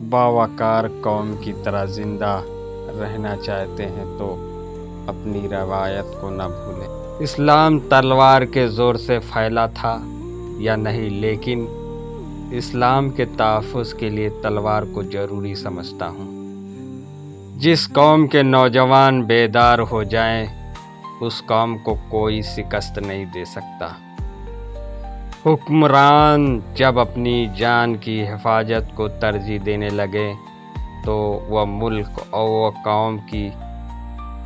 باوقار قوم کی طرح زندہ رہنا چاہتے ہیں تو اپنی روایت کو نہ بھولیں۔ اسلام تلوار کے زور سے پھیلا تھا یا نہیں، لیکن اسلام کے تحفظ کے لیے تلوار کو ضروری سمجھتا ہوں۔ جس قوم کے نوجوان بیدار ہو جائیں اس قوم کو کوئی شکست نہیں دے سکتا۔ حکمران جب اپنی جان کی حفاظت کو ترجیح دینے لگے تو وہ ملک اور وہ قوم کی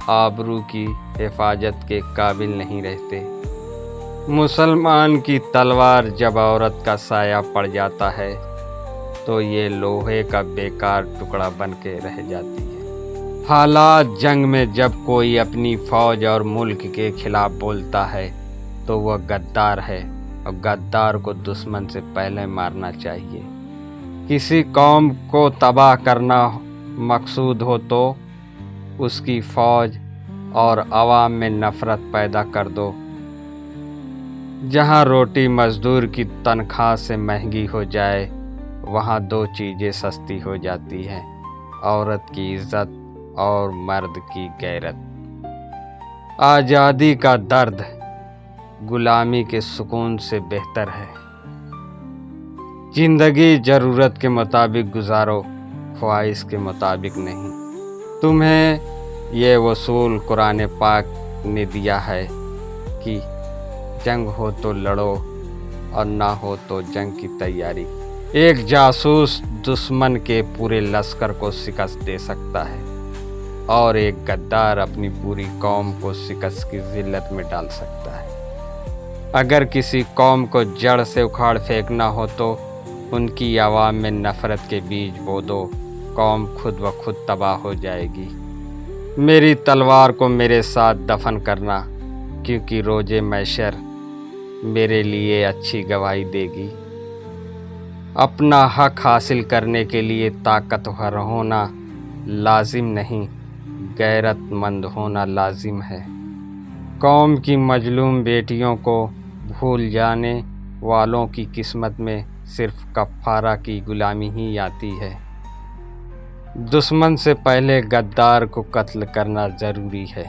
آبرو کی حفاظت کے قابل نہیں رہتے۔ مسلمان کی تلوار جب عورت کا سایہ پڑ جاتا ہے تو یہ لوہے کا بیکار ٹکڑا بن کے رہ جاتی ہے۔ حالات جنگ میں جب کوئی اپنی فوج اور ملک کے خلاف بولتا ہے تو وہ غدار ہے، اور غدار کو دشمن سے پہلے مارنا چاہیے۔ کسی قوم کو تباہ کرنا مقصود ہو تو اس کی فوج اور عوام میں نفرت پیدا کر دو۔ جہاں روٹی مزدور کی تنخواہ سے مہنگی ہو جائے وہاں دو چیزیں سستی ہو جاتی ہیں: عورت کی عزت اور مرد کی غیرت۔ آزادی کا درد غلامی کے سکون سے بہتر ہے۔ زندگی ضرورت کے مطابق گزارو، خواہش کے مطابق نہیں۔ تمہیں یہ اصول قرآن پاک نے دیا ہے کہ جنگ ہو تو لڑو اور نہ ہو تو جنگ کی تیاری۔ ایک جاسوس دشمن کے پورے لشکر کو شکست دے سکتا ہے اور ایک غدار اپنی پوری قوم کو شکست کی ذلت میں ڈال سکتا ہے۔ اگر کسی قوم کو جڑ سے اکھاڑ پھینکنا ہو تو ان کی عوام میں نفرت کے بیج بو دو، قوم خود بخود تباہ ہو جائے گی۔ میری تلوار کو میرے ساتھ دفن کرنا، کیونکہ روز محشر میرے لیے اچھی گواہی دے گی۔ اپنا حق حاصل کرنے کے لیے طاقتور ہونا لازم نہیں، غیرت مند ہونا لازم ہے۔ قوم کی مظلوم بیٹیوں کو بھول جانے والوں کی قسمت میں صرف کفارہ کی غلامی ہی آتی ہے۔ دشمن سے پہلے غدار کو قتل کرنا ضروری ہے۔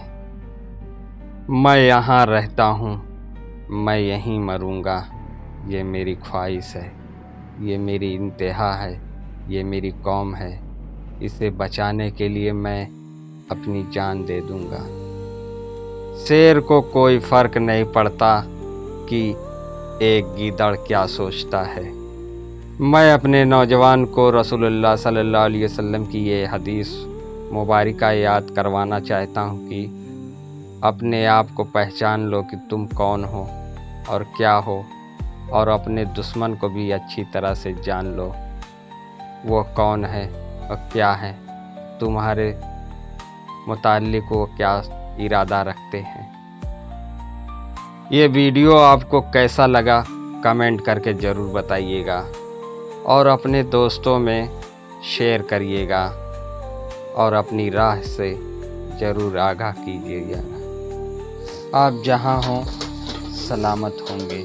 میں یہاں رہتا ہوں، میں یہیں مروں گا، یہ میری خواہش ہے، یہ میری انتہا ہے، یہ میری قوم ہے، اسے بچانے کے لیے میں اپنی جان دے دوں گا۔ شیر کو کوئی فرق نہیں پڑتا کہ ایک گیدڑ کیا سوچتا ہے۔ میں اپنے نوجوان کو رسول اللہ صلی اللہ علیہ وسلم کی یہ حدیث مبارکہ یاد کروانا چاہتا ہوں کہ اپنے آپ کو پہچان لو کہ تم کون ہو اور کیا ہو، اور اپنے دشمن کو بھی اچھی طرح سے جان لو، وہ کون ہے اور کیا ہے، تمہارے متعلق وہ کیا ارادہ رکھتے ہیں۔ یہ ویڈیو آپ کو کیسا لگا کمنٹ کر کے ضرور بتائیے گا، اور اپنے دوستوں میں شیئر کریے گا، اور اپنی راہ سے ضرور آگاہ کیجیے گا۔ آپ جہاں ہوں سلامت ہوں گے۔